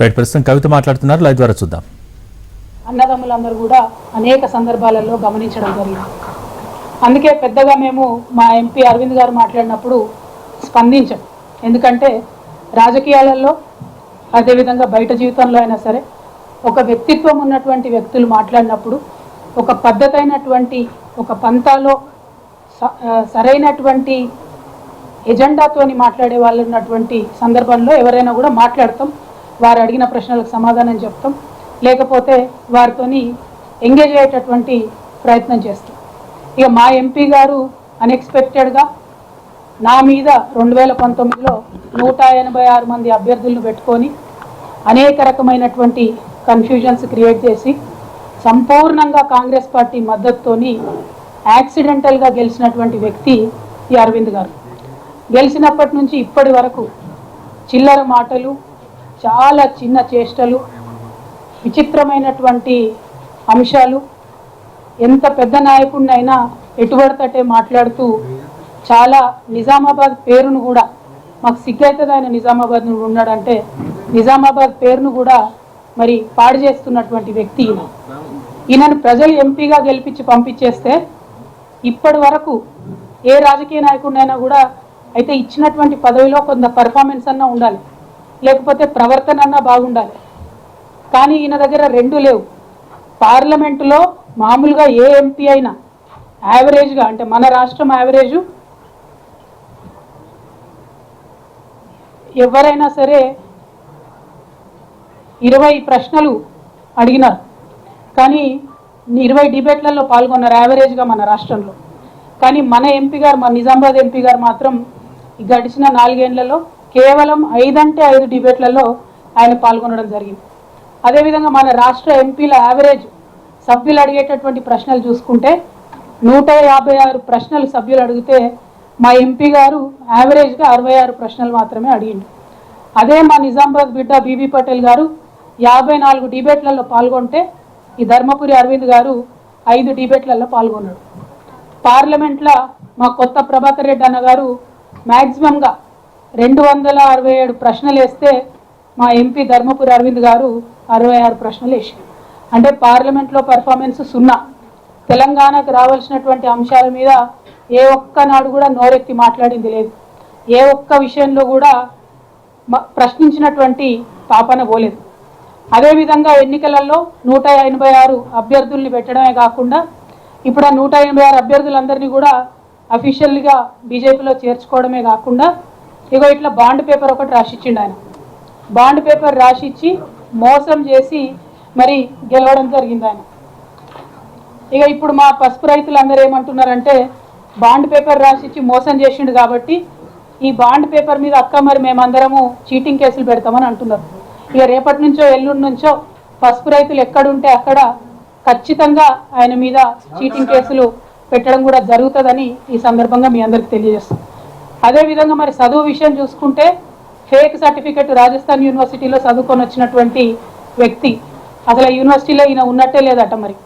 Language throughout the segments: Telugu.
రైట్, ప్రస్తుతం కవిత మాట్లాడుతున్నారు, లైవ్ ద్వారా చూద్దాం. అన్నదమ్ములందరూ కూడా అనేక సందర్భాలలో గమనించడం జరిగింది. అందుకే పెద్దగా మేము మా ఎంపీ అరవింద్ గారు మాట్లాడినప్పుడు స్పందించాం. ఎందుకంటే రాజకీయాలలో అదేవిధంగా బయట జీవితంలో అయినా సరే ఒక వ్యక్తిత్వం ఉన్నటువంటి వ్యక్తులు మాట్లాడినప్పుడు ఒక పద్ధతైనటువంటి ఒక పంతాలో సరైనటువంటి ఎజెండాతోని మాట్లాడే వాళ్ళు ఉన్నటువంటి సందర్భంలో ఎవరైనా కూడా మాట్లాడతాం, వారు అడిగిన ప్రశ్నలకు సమాధానం చెప్తాం, లేకపోతే వారితోని ఎంగేజ్ అయ్యేటటువంటి ప్రయత్నం చేస్తాం. ఇక మా ఎంపీ గారు అన్ఎక్స్పెక్టెడ్గా నా మీద 2019లో 186 మంది అభ్యర్థులను పెట్టుకొని అనేక రకమైనటువంటి కన్ఫ్యూజన్స్ క్రియేట్ చేసి సంపూర్ణంగా కాంగ్రెస్ పార్టీ మద్దతుతోని యాక్సిడెంటల్గా గెలిచినటువంటి వ్యక్తి ఈ అరవింద్ గారు. గెలిచినప్పటి నుంచి ఇప్పటి వరకు చిల్లర మాటలు, చాలా చిన్న చేష్టలు, విచిత్రమైనటువంటి అంశాలు, ఎంత పెద్ద నాయకుడినైనా ఎటువడతటే మాట్లాడుతూ చాలా నిజామాబాద్ పేరును కూడా, మాకు సిగ్గైతుంది ఆయన నిజామాబాద్ నుండి ఉన్నాడంటే, నిజామాబాద్ పేరును కూడా మరి పాడు చేస్తున్నటువంటి వ్యక్తి ఈయన. ఈయనను ప్రజలు ఎంపీగా గెలిపించి పంపించేస్తే ఇప్పటి వరకు ఏ రాజకీయ నాయకుడినైనా కూడా అయితే ఇచ్చినటువంటి పదవిలో కొంత పర్ఫార్మెన్స్ అన్నా ఉండాలి, లేకపోతే ప్రవర్తన అన్నా బాగుండాలి. కానీ ఈయన దగ్గర రెండు లేవు. పార్లమెంటులో మామూలుగా ఏ ఎంపీ అయినా యావరేజ్గా, అంటే మన రాష్ట్రం యావరేజు ఎవరైనా సరే 20 ప్రశ్నలు అడిగినారు, కానీ 20 డిబేట్లలో పాల్గొన్నారు యావరేజ్గా మన రాష్ట్రంలో. కానీ మన ఎంపీ గారు, మన నిజామాబాద్ ఎంపీ గారు మాత్రం గడిచిన 4 ఏళ్లలో కేవలం 5 అంటే 5 డిబేట్లలో ఆయన పాల్గొనడం జరిగింది. అదేవిధంగా మన రాష్ట్ర ఎంపీల యావరేజ్ సభ్యులు అడిగేటటువంటి ప్రశ్నలు చూసుకుంటే 156 ప్రశ్నలు సభ్యులు అడిగితే మా ఎంపీ గారు యావరేజ్గా 66 ప్రశ్నలు మాత్రమే అడిగిండు. అదే మా నిజామాబాద్ బిడ్డ బీబీ పటేల్ గారు 54 డిబేట్లలో పాల్గొంటే ఈ ధర్మపురి అరవింద్ గారు 5 డిబేట్లలో పాల్గొన్నాడు. పార్లమెంట్లో మా కొత్త ప్రభాకర్ రెడ్డి అన్న గారు మ్యాక్సిమంగా 267 ప్రశ్నలు వేస్తే మా ఎంపీ ధర్మపురి అరవింద్ గారు 66 ప్రశ్నలు వేసారు. అంటే పార్లమెంట్లో పర్ఫార్మెన్స్ 0. తెలంగాణకు రావాల్సినటువంటి అంశాల మీద ఏ ఒక్కనాడు కూడా నోరెత్తి మాట్లాడింది లేదు, ఏ ఒక్క విషయంలో కూడా ప్రశ్నించినటువంటి పాపన పోలేదు. అదేవిధంగా ఎన్నికలలో 186 అభ్యర్థుల్ని పెట్టడమే కాకుండా ఇప్పుడు ఆ 186 అభ్యర్థులందరినీ కూడా అఫీషియల్గా బీజేపీలో చేర్చుకోవడమే కాకుండా ఇగో ఇట్లా బాండ్ పేపర్ ఒకటి రాసిచ్చిండు ఆయన. బాండ్ పేపర్ రాసిచ్చి మోసం చేసి మరి గెలవడం జరిగింది ఆయన. ఇక ఇప్పుడు మా పసుపు రైతులందరూ ఏమంటున్నారంటే బాండ్ పేపర్ రాసిచ్చి మోసం చేసిండు కాబట్టి ఈ బాండ్ పేపర్ మీద అక్క మరి మేమందరము చీటింగ్ కేసులు పెడతామని అంటున్నారు. ఇక రేపటి నుంచో ఎల్లుండి నుంచో పసుపు రైతులు ఎక్కడుంటే అక్కడ ఖచ్చితంగా ఆయన మీద చీటింగ్ కేసులు పెట్టడం కూడా జరుగుతుందని ఈ సందర్భంగా మీ అందరికి తెలియజేస్తాం. అదేవిధంగా మరి చదువు విషయం చూసుకుంటే ఫేక్ సర్టిఫికెట్ రాజస్థాన్ యూనివర్సిటీలో చదువుకొని వచ్చినటువంటి వ్యక్తి అసలు యూనివర్సిటీలో ఈయన ఉన్నట్టే లేదట. మరి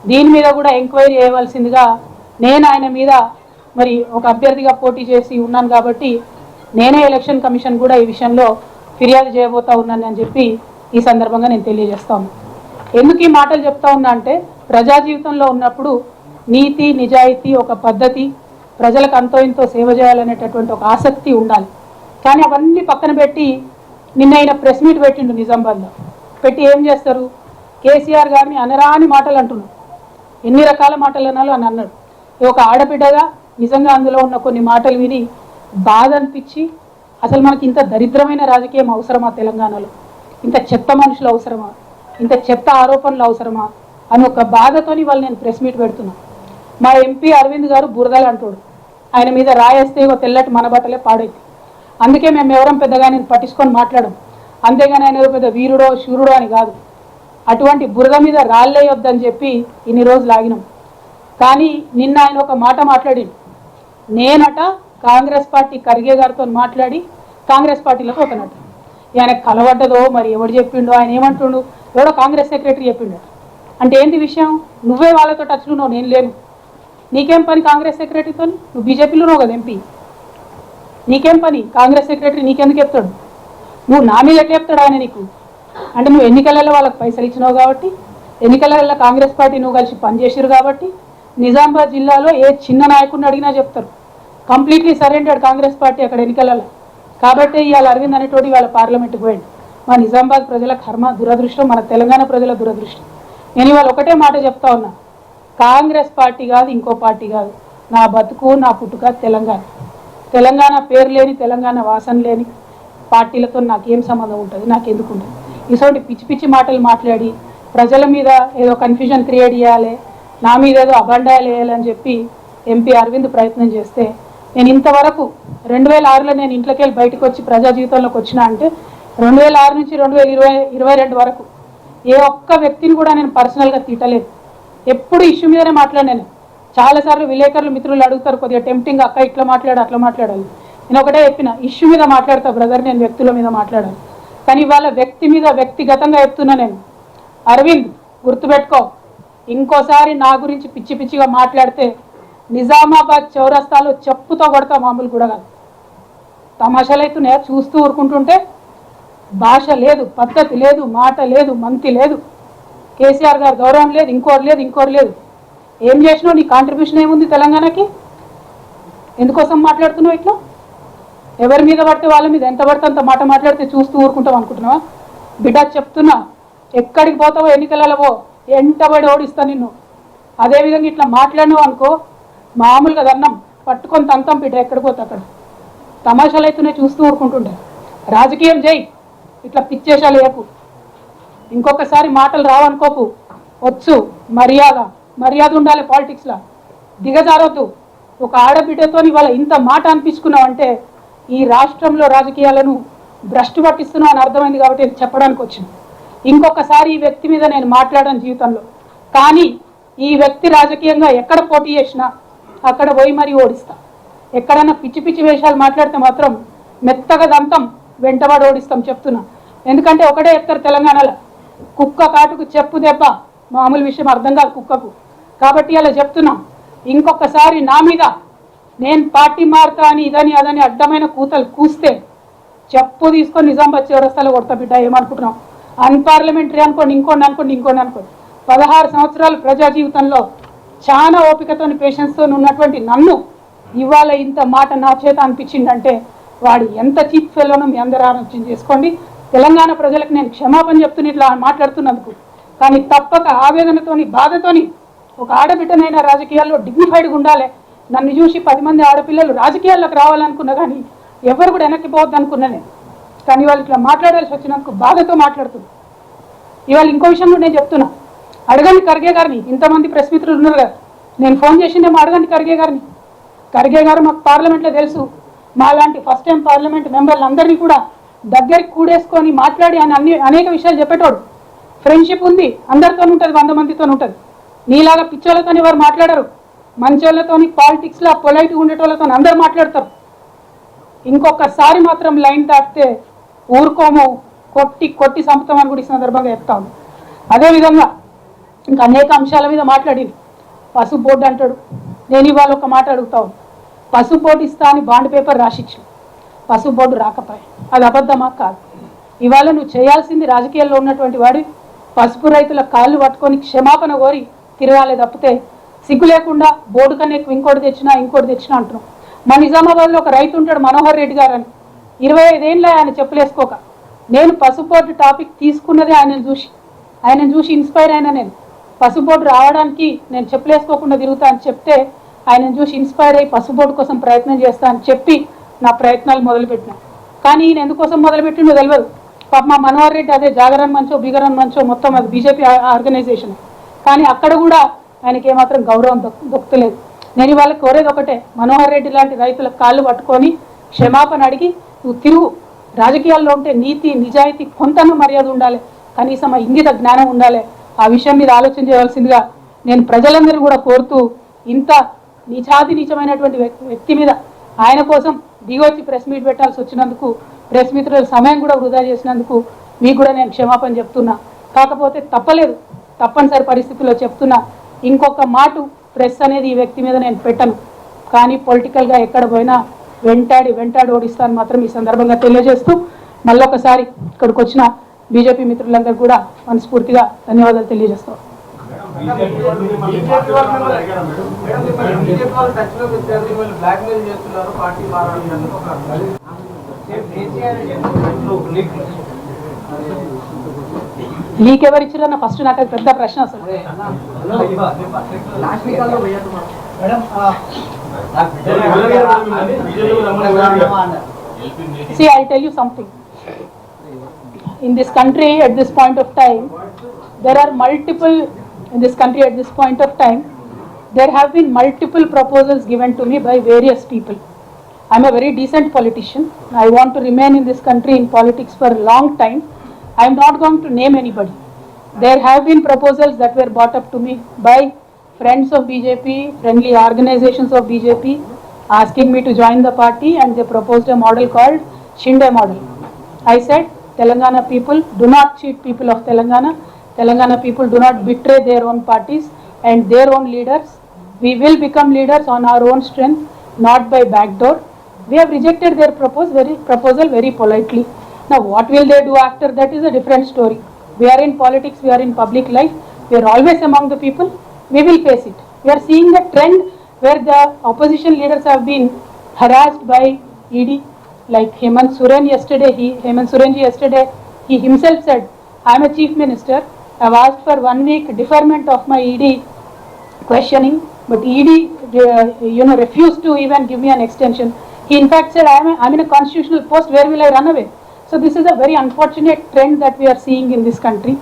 దీని మీద కూడా ఎంక్వైరీ చేయవలసిందిగా నేను ఆయన మీద మరి ఒక అభ్యర్థిగా పోటీ చేసి ఉన్నాను కాబట్టి నేనే ఎలక్షన్ కమిషన్ కూడా ఈ విషయంలో ఫిర్యాదు చేయబోతా ఉన్నాను అని చెప్పి ఈ సందర్భంగా నేను తెలియజేస్తాను. ఎందుకు ఈ మాటలు చెప్తా ఉన్నా అంటే ప్రజా జీవితంలో ఉన్నప్పుడు నీతి నిజాయితీ, ఒక పద్ధతి, ప్రజలకు అంతో ఇంతో సేవ చేయాలనేటటువంటి ఒక ఆసక్తి ఉండాలి. కానీ అవన్నీ పక్కన పెట్టి నిన్న ఆయన ప్రెస్ మీట్ పెట్టిండు నిజామాబాద్లో. పెట్టి ఏం చేస్తారు, కేసీఆర్ గారిని అనరాని మాటలు అంటున్నారు. ఎన్ని రకాల మాటలు అనాలో అని అన్నాడు. ఒక ఆడబిడ్డగా నిజంగా అందులో ఉన్న కొన్ని మాటలు విని బాధ అనిపించి అసలు మనకి ఇంత దరిద్రమైన రాజకీయం అవసరమా, తెలంగాణలో ఇంత చెత్త మనుషులు అవసరమా, ఇంత చెత్త ఆరోపణలు అవసరమా అని ఒక బాధతోని వాళ్ళు నేను ప్రెస్ మీట్ పెడుతున్నా. మా ఎంపీ అరవింద్ గారు బురదలు అంటాడు, ఆయన మీద రాయేస్తే ఇగో తెల్లటి మన బట్టలే పాడైతే. అందుకే మేము ఎవరం పెద్దగా నేను పట్టించుకొని మాట్లాడడం, అంతేగాని ఆయన పెద్ద వీరుడో శూరుడో అని కాదు. అటువంటి బురద మీద రాళ్ళేయొద్దని చెప్పి ఇన్ని రోజులు ఆగినాం. కానీ నిన్న ఆయన ఒక మాట మాట్లాడిండు, నేనట కాంగ్రెస్ పార్టీ ఖర్గే గారితో మాట్లాడి కాంగ్రెస్ పార్టీలోకి పోతానట. ఆయన కలవడ్డదో మరి ఎవడు చెప్పిండో, ఆయన ఏమంటుండు, ఎవడో కాంగ్రెస్ సెక్రటరీ చెప్పిండట. అంటే ఏంటి విషయం, నువ్వే వాళ్ళతో టచ్లో ఉన్నావు, నేను లేను. నీకేం పని కాంగ్రెస్ సెక్రటరీతో, నువ్వు బీజేపీలో ఉన్నావు కదా ఎంపీ, నీకేం పని కాంగ్రెస్ సెక్రటరీ నీకెందుకు చెప్తాడు, నువ్వు నా మీద ఎట్లా చెప్తాడు ఆయన నీకు? అంటే నువ్వు ఎన్నికలలో వాళ్ళకి పైసలు ఇచ్చినావు కాబట్టి, ఎన్నికలలో కాంగ్రెస్ పార్టీ నువ్వు కలిసి పనిచేసారు కాబట్టి నిజామాబాద్ జిల్లాలో ఏ చిన్న నాయకుడిని అడిగినా చెప్తారు కంప్లీట్లీ సరెండర్డ్ కాంగ్రెస్ పార్టీ అక్కడ ఎన్నికలలో. కాబట్టి ఇవాళ అరవింద్ అనేటోడు ఇవాళ పార్లమెంట్కి పోయింది. మా నిజామాబాద్ ప్రజల కర్మ, దురదృష్టం, మన తెలంగాణ ప్రజల దురదృష్టం. నేను ఇవాళ ఒకటే మాట చెప్తా ఉన్నా, కాంగ్రెస్ పార్టీ కాదు, ఇంకో పార్టీ కాదు, నా బతుకు నా పుట్టుక తెలంగాణ. తెలంగాణ పేరు లేని, తెలంగాణ వాసన లేని పార్టీలతో నాకేం సంబంధం ఉంటుంది, నాకెందుకు ఉంటుంది? ఇటువంటి పిచ్చి పిచ్చి మాటలు మాట్లాడి ప్రజల మీద ఏదో కన్ఫ్యూజన్ క్రియేట్ చేయాలి, నా మీద ఏదో అబండాలు వేయాలని చెప్పి ఎంపీ అరవింద్ ప్రయత్నం చేస్తే, నేను ఇంతవరకు 2006లో నేను ఇంట్లోకి వెళ్ళి బయటకు వచ్చి ప్రజా జీవితంలోకి వచ్చినా అంటే 2006 నుంచి 2022 వరకు ఏ ఒక్క వ్యక్తిని కూడా నేను పర్సనల్గా తిట్టలేదు. ఎప్పుడు ఇష్యూ మీదనే మాట్లాడాను. చాలాసార్లు విలేకరులు మిత్రులు అడుగుతారు, కొద్దిగా టెంప్టింగ్, అక్క ఇట్లా మాట్లాడు అట్లా మాట్లాడాలి. నేను ఒకటే చెప్పిన, ఇష్యూ మీద మాట్లాడతా బ్రదర్, నేను వ్యక్తుల మీద మాట్లాడాలి. కానీ వాళ్ళ వ్యక్తి మీద వ్యక్తిగతంగా చెప్తున్నా నేను. అరవింద్ గుర్తుపెట్టుకో, ఇంకోసారి నా గురించి పిచ్చి పిచ్చిగా మాట్లాడితే నిజామాబాద్ చౌరస్తాలో చెప్పుతో కొడతా, మామూలు కూడా కాదు. తమాషాలు అవుతున్నాయా చూస్తూ ఊరుకుంటుంటే? భాష లేదు, పద్ధతి లేదు, మాట లేదు, మంతి లేదు, కేసీఆర్ గారు గౌరవం లేదు, ఇంకోటి లేదు, ఇంకోటి లేదు. ఏం చేసినావు? నీ కాంట్రిబ్యూషన్ ఏముంది తెలంగాణకి? ఎందుకోసం మాట్లాడుతున్నావు ఇట్లా? ఎవరి మీద పడితే వాళ్ళ మీద ఎంత పడితే అంత మాట మాట్లాడితే చూస్తూ ఊరుకుంటావు అనుకుంటున్నావా? బిడ్డ చెప్తున్నా, ఎక్కడికి పోతావో ఎన్నికలలో ఎంటబడి ఓడిస్తా నిన్ను. అదేవిధంగా ఇట్లా మాట్లాడినావు అనుకో, మామూలుగా దన్నం పట్టుకొని తంతం బిడ్డ, ఎక్కడికి పోతే అక్కడ. తమాషాలు అయితేనే చూస్తూ ఊరుకుంటుండే. రాజకీయం చేయి, ఇట్లా పిచ్చేషాలు వేపు. ఇంకొకసారి మాటలు రావనుకోకు, వచ్చు మర్యాద ఉండాలి పాలిటిక్స్లో, దిగజారొద్దు. ఒక ఆడబిడ్డతో ఇవాళ ఇంత మాట అనిపించుకున్నావు అంటే ఈ రాష్ట్రంలో రాజకీయాలను భ్రష్టు పట్టిస్తున్నావు అని అర్థమైంది కాబట్టి చెప్పడానికి వచ్చింది. ఇంకొకసారి ఈ వ్యక్తి మీద నేను మాట్లాడాను జీవితంలో, కానీ ఈ వ్యక్తి రాజకీయంగా ఎక్కడ పోటీ చేసినా అక్కడ పోయి మరీ ఓడిస్తా. ఎక్కడన్నా పిచ్చి పిచ్చి వేషాలు మాట్లాడితే మాత్రం మెత్తగా దంతం, వెంటబడి ఓడిస్తాం చెప్తున్నా. ఎందుకంటే ఒకటే చెప్తారు తెలంగాణలో, కుక్క కాటుకు చెప్పు దెబ్బ మామూలు విషయం అర్థం కాదు కుక్కకు. కాబట్టి అలా చెప్తున్నా, ఇంకొకసారి నా మీద నేను పార్టీ మారుతా అని ఇదని అదని అడ్డమైన కూతలు కూస్తే చెప్పు తీసుకొని నిజామాబాద్ చౌరస్తాలో కొడతా బిడ్డ. ఏమనుకుంటున్నాం? అన్పార్లమెంటరీ అనుకోండి, ఇంకోండి 16 సంవత్సరాల ప్రజా జీవితంలో చాలా ఓపికతో పేషెన్స్తో ఉన్నటువంటి నన్ను ఇవాళ ఇంత మాట నా చేత అనిపించిందంటే వాడు ఎంత చీప్ ఫెలోనో మీ అందరూ ఆలోచన చేసుకోండి. తెలంగాణ ప్రజలకు నేను క్షమాపణ చెప్తున్నా ఇట్లా మాట్లాడుతున్నందుకు. కానీ తప్పక ఆవేదనతోని, బాధతోని, ఒక ఆడబిడ్డనైనా రాజకీయాల్లో డిగ్నిఫైడ్గా ఉండాలి. నన్ను చూసి 10 మంది ఆడపిల్లలు రాజకీయాల్లోకి రావాలనుకున్నా కానీ ఎవరు కూడా వెనక్కి పోవద్దు అనుకున్నా నేను. కానీ వాళ్ళు ఇట్లా మాట్లాడాల్సి వచ్చినందుకు బాధతో మాట్లాడుతున్నా. ఇవాళ ఇంకో విషయంలో నేను చెప్తున్నా, అడగండి ఖర్గే గారిని. ఇంతమంది ప్రెస్ మిత్రులు ఉన్నారు కదా, నేను ఫోన్ చేసిందేమో అడగండి ఖర్గే గారిని. ఖర్గే గారు మాకు పార్లమెంట్లో తెలుసు, మాలాంటి ఫస్ట్ టైం పార్లమెంట్ మెంబర్లందరినీ కూడా దగ్గరికి కూడేసుకొని మాట్లాడి ఆయన అనేక విషయాలు చెప్పేటోడు. ఫ్రెండ్షిప్ ఉంది, అందరితో ఉంటుంది, 100 మందితో ఉంటుంది. నీలాగా పిచ్చోళ్ళతో ఎవరు మాట్లాడరు. మంచోళ్ళతోని, పాలిటిక్స్లో పొలైట్గా ఉండేటోళ్ళతో అందరు మాట్లాడతారు. ఇంకొకసారి మాత్రం లైన్ దాటితే ఊరుకోము, కొట్టి సంపుతామని కూడా ఈ సందర్భంగా చెప్తాము. అదేవిధంగా ఇంకా అనేక అంశాల మీద మాట్లాడింది. పసుపు బోర్డు అంటాడు. నేను ఇవాళ ఒక మాట అడుగుతాను, పసుపు బోర్డు ఇస్తా అని బాండ్ పేపర్ రాసిచ్చు, పసుపు బోర్డు రాకపోయి అది అబద్ధమా కాదు? ఇవాళ నువ్వు చేయాల్సింది రాజకీయాల్లో ఉన్నటువంటి వాడి పసుపు రైతుల కాళ్ళు పట్టుకొని క్షమాపణ కోరి తిరగాలి తప్పితే సిగ్గు లేకుండా బోర్డు కన్నా ఎక్కువ ఇంకోటి తెచ్చినా అంటున్నాం. మా నిజామాబాద్లో ఒక రైతు ఉంటాడు, మనోహర్ రెడ్డి గారు అని. 25 ఏళ్ళ ఆయన చెప్పులేసుకోక. నేను పసుపు బోర్డు టాపిక్ తీసుకున్నదే ఆయనను చూసి ఇన్స్పైర్ అయినా. నేను పసుపు బోర్డు రావడానికి నేను చెప్పులేసుకోకుండా తిరుగుతా అని చెప్తే ఆయనను చూసి ఇన్స్పైర్ అయ్యి పసుపు బోర్డు కోసం ప్రయత్నం చేస్తా అని చెప్పి నా ప్రయత్నాలు మొదలుపెట్టినా. కానీ ఈయన ఎందుకోసం మొదలుపెట్టిండో తెలియదు. పాప మా మనోహర్ రెడ్డి అదే జాగరణ మంచో బిగరణ మంచో మొత్తం అది బీజేపీ ఆర్గనైజేషన్. కానీ అక్కడ కూడా ఆయనకి ఏమాత్రం గౌరవం దొక్కుతలేదు. నేను ఇవాళ కోరేది ఒకటే, మనోహర్ రెడ్డి లాంటి రైతుల కాళ్ళు పట్టుకొని క్షమాపణ అడిగి నువ్వు తిరుగు. రాజకీయాల్లో ఉంటే నీతి నిజాయితీ కొంతను మర్యాద ఉండాలి, కనీసం ఆ ఇంగిత జ్ఞానం ఉండాలి. ఆ విషయం మీద ఆలోచన చేయవలసిందిగా నేను ప్రజలందరూ కూడా కోరుతూ, ఇంత నీచమైనటువంటి వ్యక్తి మీద ఆయన కోసం దిగొచ్చి ప్రెస్ మీట్ పెట్టాల్సి వచ్చినందుకు, ప్రెస్ మిత్రుల సమయం కూడా వృధా చేసినందుకు మీకు కూడా నేను క్షమాపణ చెప్తున్నా. కాకపోతే తప్పలేదు, తప్పనిసరి పరిస్థితుల్లో చెప్తున్నా. ఇంకొక మాట ప్రెస్ అనేది ఈ వ్యక్తి మీద నేను పెట్టను. కానీ పొలిటికల్గా ఎక్కడ పోయినా వెంటాడి ఓడిస్తాను మాత్రం ఈ సందర్భంగా తెలియజేస్తూ, మళ్ళొకసారి ఇక్కడికి వచ్చిన బీజేపీ మిత్రులందరూ కూడా మనస్ఫూర్తిగా ధన్యవాదాలు తెలియజేస్తాం. లీక్ ఎవరు ఇచ్చారన్న ఫస్ట్ నాకు అది పెద్ద ప్రశ్న అసలు. See, I'll tell you something. In this country at this point of time, there are multiple, in this country at this point of time, there have been multiple proposals given to me by various people. I'm a very decent politician. I want to remain in this country in politics for a long time. I'm not going to name anybody. There have been proposals that were brought up to me by friends of BJP, friendly organizations of BJP, asking me to join the party, and they proposed a model called Shinde model. I said, Telangana people do not cheat people of Telangana. Telangana people do not betray their own parties and their own leaders. We will become leaders on our own strength, not by backdoor. We have rejected their proposal very politely. Now what will they do after that is a different story. We are in politics, we are in public life, we are always among the people, we will face it. We are seeing the trend where the opposition leaders have been harassed by ED, like Hemant Soren yesterday, he himself said, I am a chief minister, I have asked for 1 week deferment of my ED questioning, but ED refused to even give me an extension. He in fact said, I am in a constitutional post, where will I run away? So this is a very unfortunate trend that we are seeing in this country.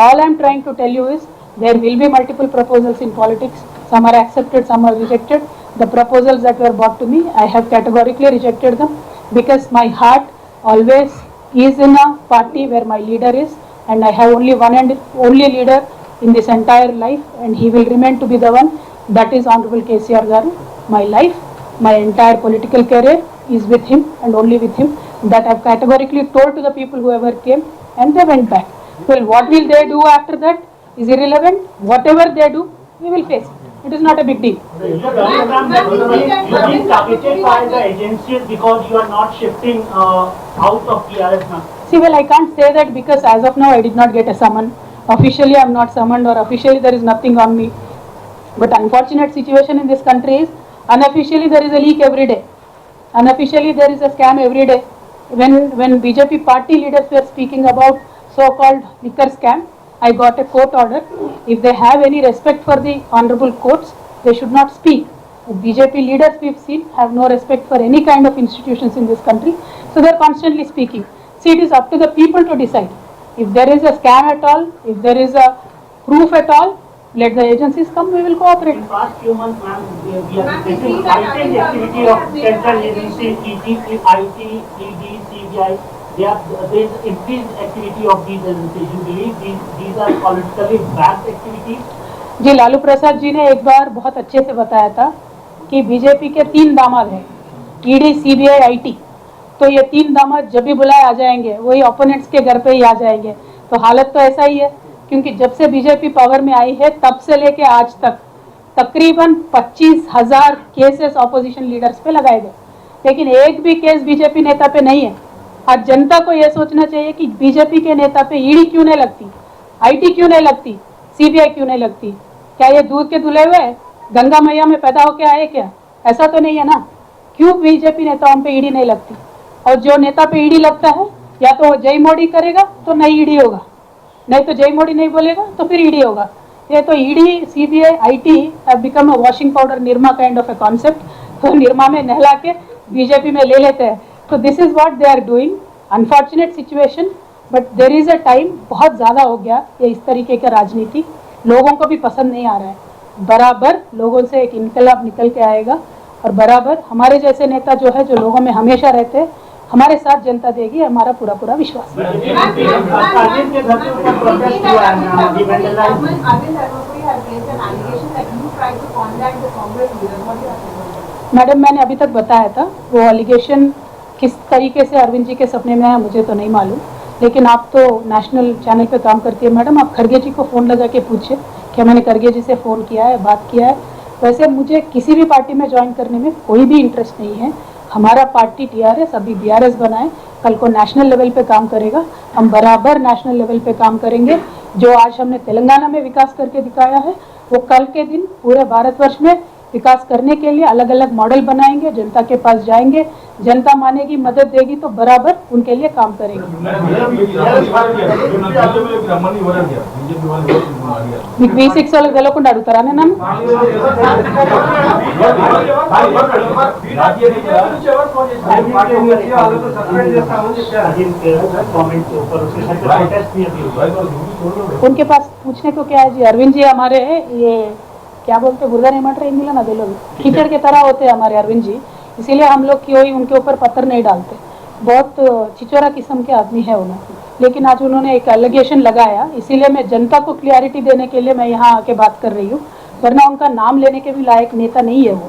All I am trying to tell you is, there will be multiple proposals in politics. Some are accepted, some are rejected. The proposals that were brought to me, I have categorically rejected them, because my heart always is in a party where my leader is, and I have only one and only leader in this entire life, and he will remain to be the one, that is Honorable KCR Garu. My life, my entire political career is with him and only with him. That I have categorically told to the people whoever came, and they went back. Well, what will they do after that is irrelevant. Whatever they do, we will face it. It is not a big deal. You being targeted by the agencies because you are not shifting out of TRS now. See, well, I can't say that, because as of now I did not get a summon. Officially I am not summoned, or officially there is nothing on me. But unfortunate situation in this country is, unofficially there is a leak every day. Unofficially there is a scam every day. When BJP party leaders were speaking about so-called liquor scam, I got a court order. If they have any respect for the honorable courts, they should not speak. The BJP leaders we've seen have no respect for any kind of institutions in this country, so they're constantly speaking. See, it is up to the people to decide. If there is a scam at all, if there is a proof at all, let the agencies come, we will cooperate. In past few months, ma'am, we are facing heightened activity of central agencies, IT, ED, CBI. There is increased activity of these agencies. You believe these are politically backed activities? जी, लालू प्रसाद जी ने एक बार बहुत अच्छे से बताया था कि बीजेपी के 3 दामाद हैं, ईडी, सीबीआई, आईटी. तो ये 3 दामाद जब भी बुलाए आ जाएंगे, वही ओपोनेंट्स के घर पे ही आ जाएंगे. तो हालत तो ऐसा ही है, क्योंकि जब से बीजेपी पावर में आई है, तब से लेके आज तक तकरीबन 25,000 केसेस ऑपोजिशन लीडर्स पे लगाए गए, लेकिन एक भी केस बीजेपी नेता पे नहीं है. आज जनता को यह सोचना चाहिए कि बीजेपी के नेता पे ईडी क्यों नहीं लगती, आईटी क्यों नहीं लगती, सीबीआई क्यों नहीं लगती. क्या ये दूध के धुले हुए गंगा मैया में पैदा होके आए क्या? ऐसा तो नहीं है ना. क्यों बीजेपी नेताओं पे ईडी नहीं लगती? और जो नेता पे ईडी लगता है, या तो वो जय मोदी करेगा तो नहीं ईडी होगा, नहीं तो जय मोदी नहीं बोलेगा तो फिर ईडी होगा. ये तो ED, CBI, IT have become a washing powder Nirma kind of a concept. तो निरमा में नहला के बीजेपी में ले लेते हैं. तो this is what they are doing. Unfortunate situation, but there is a time. बहुत ज़्यादा हो गया ये इस तरीके का राजनीति, लोगों को भी पसंद नहीं आ रहा है. बराबर लोगों से एक इनकलाब निकल के आएगा, और बराबर हमारे जैसे नेता जो है, जो लोगों में हमेशा रहते हैं, हमारे साथ जनता देगी, हमारा पूरा पूरा विश्वास है. मैडम, मैंने अभी तक बताया था, वो एलिगेशन किस तरीके से अरविंद जी के सपने में है मुझे तो नहीं मालूम, लेकिन आप तो नेशनल चैनल पे काम करती है मैडम, आप खड़गे जी को फ़ोन लगा के पूछिए कि मैंने खड़गे जी से फ़ोन किया है, बात किया है. वैसे मुझे किसी भी पार्टी में ज्वाइन करने में कोई भी इंटरेस्ट नहीं है. हमारा पार्टी टीआरएस अभी बीआरएस बनाए, कल को नेशनल लेवल पे काम करेगा। हम बराबर नेशनल लेवल पे काम करेंगे। जो आज हमने तेलंगाना में विकास करके दिखाया है, वो कल के दिन पूरे भारतवर्ष में विकास करने के लिए अलग अलग मॉडल बनाएंगे, जनता के पास जाएंगे, जनता मानेगी, मदद देगी तो बराबर उनके लिए काम करेंगे। మీకు V6 వాళ్ళకి తెలియకుండా అడుగుతారా నన్ను? उनके पास पूछने को क्या है जी? अरविंद जी हमारे ये क्या बोलते बुर्दा नहीं मट रहे हिंदी ना, दिलो कीचड़ के तरह होते हैं हमारे अरविंद जी, इसीलिए हम लोग कोई उनके ऊपर पत्थर नहीं डालते। बहुत चिचोरा किस्म के आदमी है उन्होंने, लेकिन आज उन्होंने एक एलिगेशन लगाया, इसीलिए मैं जनता को क्लियरिटी देने के लिए मैं यहाँ आके बात कर रही हूँ, वरना उनका नाम लेने के भी लायक नेता नहीं है वो।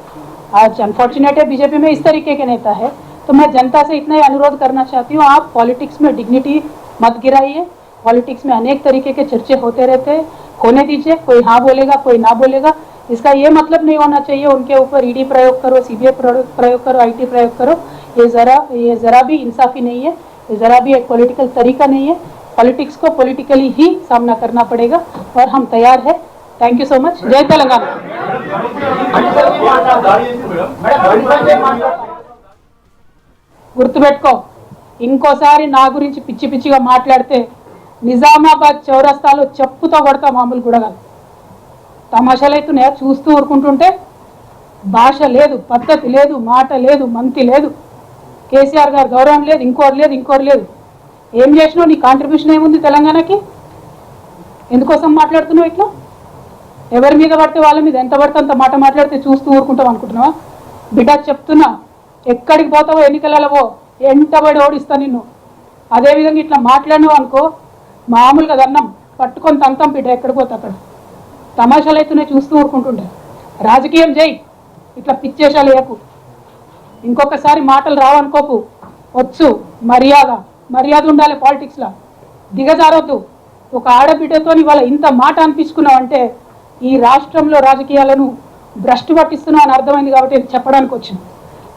आज अनफॉर्चुनेट है बीजेपी में इस तरीके के नेता है। तो मैं जनता से इतना ही अनुरोध करना चाहती हूँ, आप पॉलिटिक्स में डिग्निटी मत गिराइए। पॉलिटिक्स में अनेक तरीके के चर्चे होते रहते हैं, होने दीजिए। कोई हाँ बोलेगा, कोई ना बोलेगा, इसका ये मतलब नहीं होना चाहिए उनके ऊपर ईडी प्रयोग करो, सीबीआई प्रयोग करो, आईटी प्रयोग करो। ये जरा भी इंसाफी नहीं है, ये जरा भी एक पॉलिटिकल तरीका नहीं है। पॉलिटिक्स को पॉलिटिकली ही सामना करना पड़ेगा और हम तैयार है। Thank you so much. जय तेलंगाना। గుర్తుపెట్టుకో, ఇంకోసారి నా గురించి పిచ్చి పిచ్చిగా మాట్లాడితే నిజామాబాద్ చౌరస్తాలో చెప్పుతో కొడతా, మామూలు కూడా కాదు। తమాషాలు అవుతున్నాయా చూస్తూ ఊరుకుంటుంటే? భాష లేదు, పద్ధతి లేదు, మాట లేదు, మంతి లేదు, కేసీఆర్ గారు గౌరవం లేదు, ఇంకోరు లేదు। ఏం చేసినావు? నీ కాంట్రిబ్యూషన్ ఏముంది తెలంగాణకి? ఎందుకోసం మాట్లాడుతున్నావు ఇట్లా? ఎవరి మీద పడితే వాళ్ళ మీద ఎంత పడితే అంత మాట మాట్లాడితే చూస్తూ ఊరుకుంటాం అనుకుంటున్నావా? బిడ్డ చెప్తున్నా, ఎక్కడికి పోతావో ఎన్నికలలో ఎంటబడి ఓడిస్తా నిన్ను। అదేవిధంగా ఇట్లా మాట్లాడినావు అనుకో, మామూలుగా దన్నం పట్టుకొని తంతం బిడ్డ, ఎక్కడికి పోతా అక్కడ। తమాషాలు అయితేనే చూస్తూ ఊరుకుంటుండే। రాజకీయం చేయి, ఇట్లా పిచ్చేషాలు వేయకు। ఇంకొకసారి మాటలు రావనుకోకు, వచ్చు మర్యాద ఉండాలి పాలిటిక్స్లో, దిగజారొద్దు। ఒక ఆడబిడ్డతో ఇవాళ ఇంత మాట అనిపించుకున్నావంటే ఈ రాష్ట్రంలో రాజకీయాలను భ్రష్టు పట్టిస్తున్నావు అని అర్థమైంది కాబట్టి చెప్పడానికి వచ్చింది।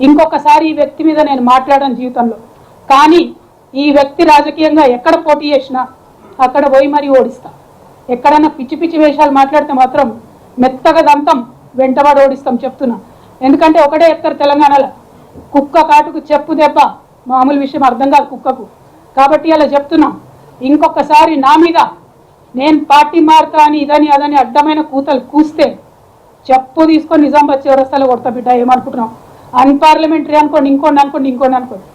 ఇంకొకసారి ఈ వ్యక్తి మీద నేను మాట్లాడాను జీవితంలో, కానీ ఈ వ్యక్తి రాజకీయంగా ఎక్కడ పోటీ చేసినా అక్కడ పోయి మరీ ఓడిస్తా। ఎక్కడైనా పిచ్చి పిచ్చి వేషాలు మాట్లాడితే మాత్రం మెత్తగా దంతం వెంటబడి ఓడిస్తాం చెప్తున్నా। ఎందుకంటే ఒకటే చెప్తారు తెలంగాణలో, కుక్క కాటుకు చెప్పు దెబ్బ మామూలు విషయం అర్థం కాదు కుక్కకు। కాబట్టి అలా చెప్తున్నాం, ఇంకొకసారి నా మీద నేను పార్టీ మార్కా అని ఇదని అదని అడ్డమైన కూతలు కూస్తే చెప్పు తీసుకొని నిజామాబాద్ చౌరస్తాలో కొడతా బిడ్డ। ఏమనుకుంటున్నాం? అన్పార్లమెంటరీ అనుకోండి, ఇంకోండి అనుకోండి।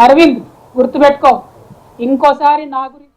అరవింద్ గుర్తుపెట్టుకో, ఇంకోసారి నా గురించి